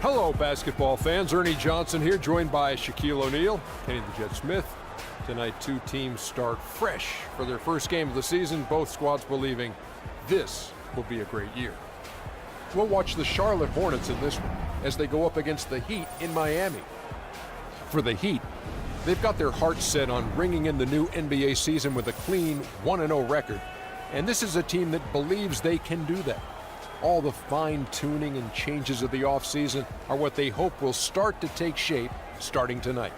Hello, basketball fans. Ernie Johnson here, joined by Shaquille O'Neal, Kenny the Jet Smith. Tonight, two teams start fresh for their first game of the season, both squads believing this will be a great year. We'll watch the Charlotte Hornets in this one as they go up against the Heat in Miami. For the Heat, they've got their hearts set on ringing in the new NBA season with a clean 1-0 record, and this is a team that believes they can do that. All the fine-tuning and changes of the offseason are what they hope will start to take shape starting tonight.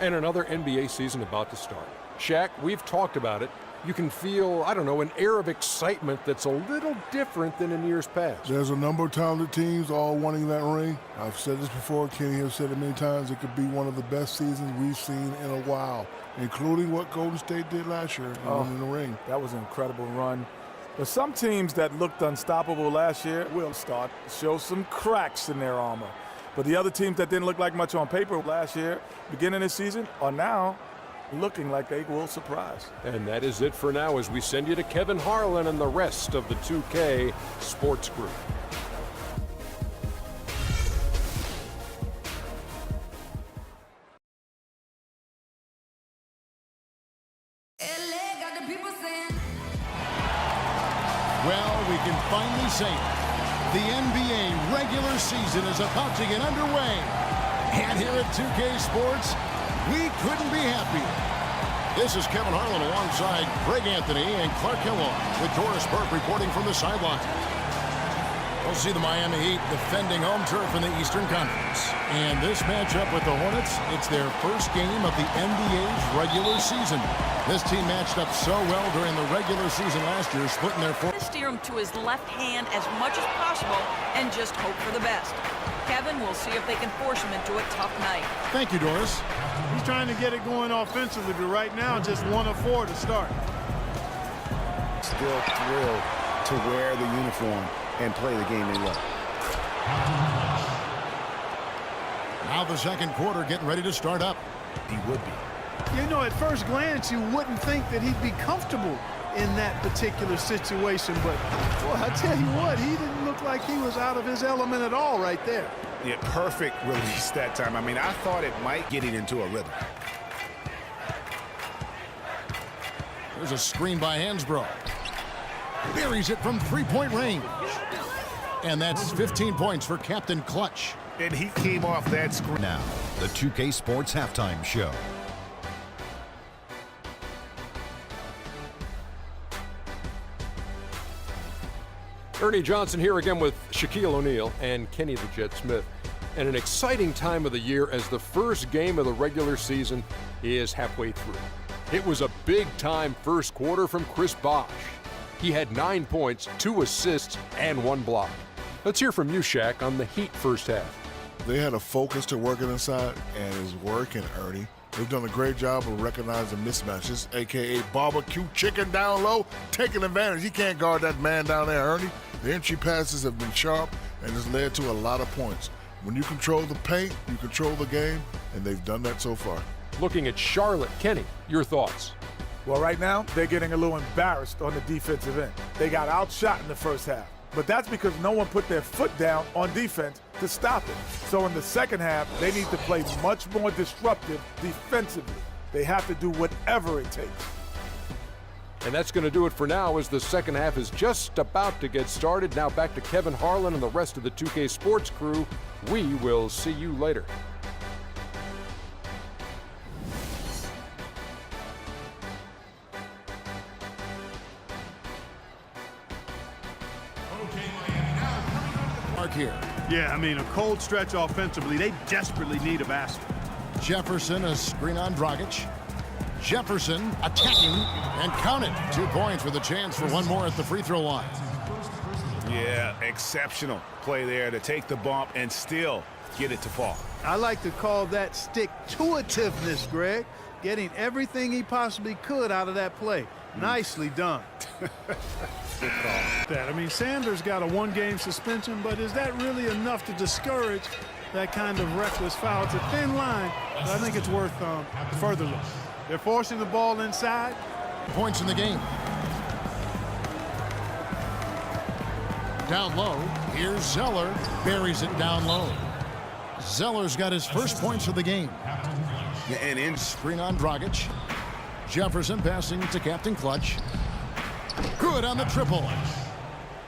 And another NBA season about to start. Shaq, we've talked about it. You can feel, I don't know, an air of excitement that's a little different than in years past. There's a number of talented teams all wanting that ring. I've said this before, Kenny has said it many times, it could be one of the best seasons we've seen in a while, including what Golden State did last year in the ring. That was an incredible run. But some teams that looked unstoppable last year will start to show some cracks in their armor. But the other teams that didn't look like much on paper last year, beginning this season, are now looking like they will surprise. And that is it for now as we send you to Kevin Harlan and the rest of the 2K Sports Group. Well, we can finally say it. The NBA regular season is about to get underway. And here at 2K Sports, we couldn't be happier. This is Kevin Harlan alongside Greg Anthony and Clark Kellogg with Doris Burke reporting from the sideline. We'll see the Miami Heat defending home turf in the Eastern Conference. And this matchup with the Hornets, it's their first game of the NBA's regular season. This team matched up so well during the regular season last year, splitting their Steer him to his left hand as much as possible and just hope for the best. Kevin will see if they can force him into a tough night. Thank you, Doris. He's trying to get it going offensively, but right now just 1 of 4 to start. Still thrilled to wear the uniform and play the game they love. Now the second quarter getting ready to start up. He would be. You know, at first glance, you wouldn't think that he'd be comfortable in that particular situation, but boy, I tell you what, he didn't look like he was out of his element at all right there. Yeah, perfect release that time. I mean, I thought it might get it into a rhythm. There's a screen by Hansbrough. Buries it from three-point range. And that's 15 points for Captain Clutch. And he came off that screen. Now, the 2K Sports Halftime Show. Ernie Johnson here again with Shaquille O'Neal and Kenny the Jet Smith. And an exciting time of the year as the first game of the regular season is halfway through. It was a big-time first quarter from Chris Bosh. He had 9 points, 2 assists, and 1 block. Let's hear from you, Shaq, on the Heat first half. They had a focus to working inside, and it's working, Ernie. They've done a great job of recognizing mismatches, a.k.a. barbecue chicken down low, taking advantage. He can't guard that man down there, Ernie. The entry passes have been sharp, and has led to a lot of points. When you control the paint, you control the game, and they've done that so far. Looking at Charlotte, Kenny, your thoughts? Well, right now, they're getting a little embarrassed on the defensive end. They got outshot in the first half. But that's because no one put their foot down on defense to stop it. So in the second half, they need to play much more disruptive defensively. They have to do whatever it takes. And that's going to do it for now as the second half is just about to get started. Now back to Kevin Harlan and the rest of the 2K Sports crew. We will see you later. Mark here. Yeah, I mean, a cold stretch offensively. They desperately need a basket. Jefferson, a screen on Dragic. Jefferson attacking and counted. 2 points with a chance for one more at the free throw line. Yeah, exceptional play there to take the bump and still get it to fall. I like to call that stick-to-itiveness, Greg. Getting everything he possibly could out of that play. Nicely done. Good call. I mean, Sanders got a 1-game suspension, but is that really enough to discourage that kind of reckless foul? It's a thin line, but I think it's worth further look. They're forcing the ball inside. Points in the game. Down low, here's Zeller. Buries it down low. Zeller's got his first points of the game. And in Screen on Dragic. Jefferson passing to Captain Clutch. Good on the triple.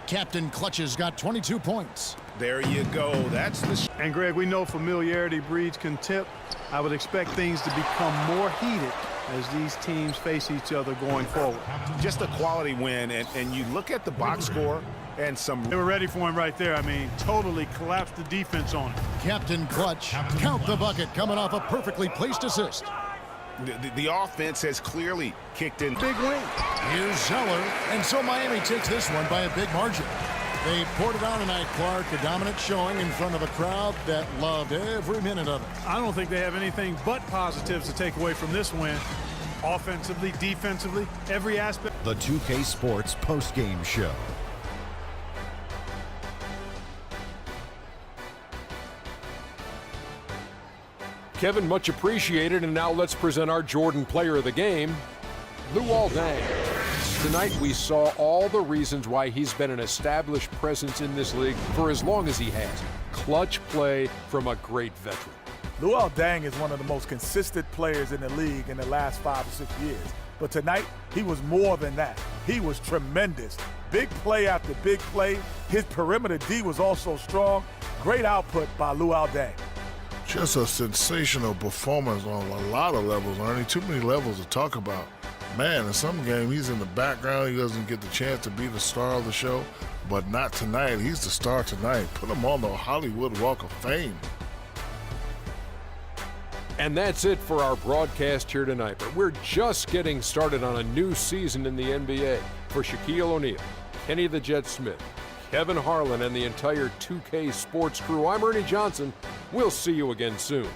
Captain Clutch has got 22 points. there you go. That's the... And Greg, we know familiarity breeds contempt. I would expect things to become more heated as these teams face each other going forward. Just a quality win, and you look at the box score and some... They were ready for him right there. I mean, totally collapsed the defense on him. Captain Clutch, count the bucket, coming off a perfectly placed assist. The offense has clearly kicked in. Big win. Here's Zeller, and so Miami takes this one by a big margin. They poured it on tonight, Clark, a dominant showing in front of a crowd that loved every minute of it. I don't think they have anything but positives to take away from this win. Offensively, defensively, every aspect. The 2K Sports Postgame Show. Kevin, much appreciated, and now let's present our Jordan Player of the Game, Luol Deng. Tonight we saw all the reasons why he's been an established presence in this league for as long as he has. Clutch play from a great veteran. Luol Deng is one of the most consistent players in the league in the last 5 or 6 years. But tonight, he was more than that. He was tremendous. Big play after big play. His perimeter D was also strong. Great output by Luol Deng. Just a sensational performance on a lot of levels, Ernie. Too many levels to talk about. Man, in some game, he's in the background. He doesn't get the chance to be the star of the show, but not tonight. He's the star tonight. Put him on the Hollywood Walk of Fame. And that's it for our broadcast here tonight. But we're just getting started on a new season in the NBA. For Shaquille O'Neal, Kenny the Jet Smith, Kevin Harlan, and the entire 2K Sports crew, I'm Ernie Johnson. We'll see you again soon.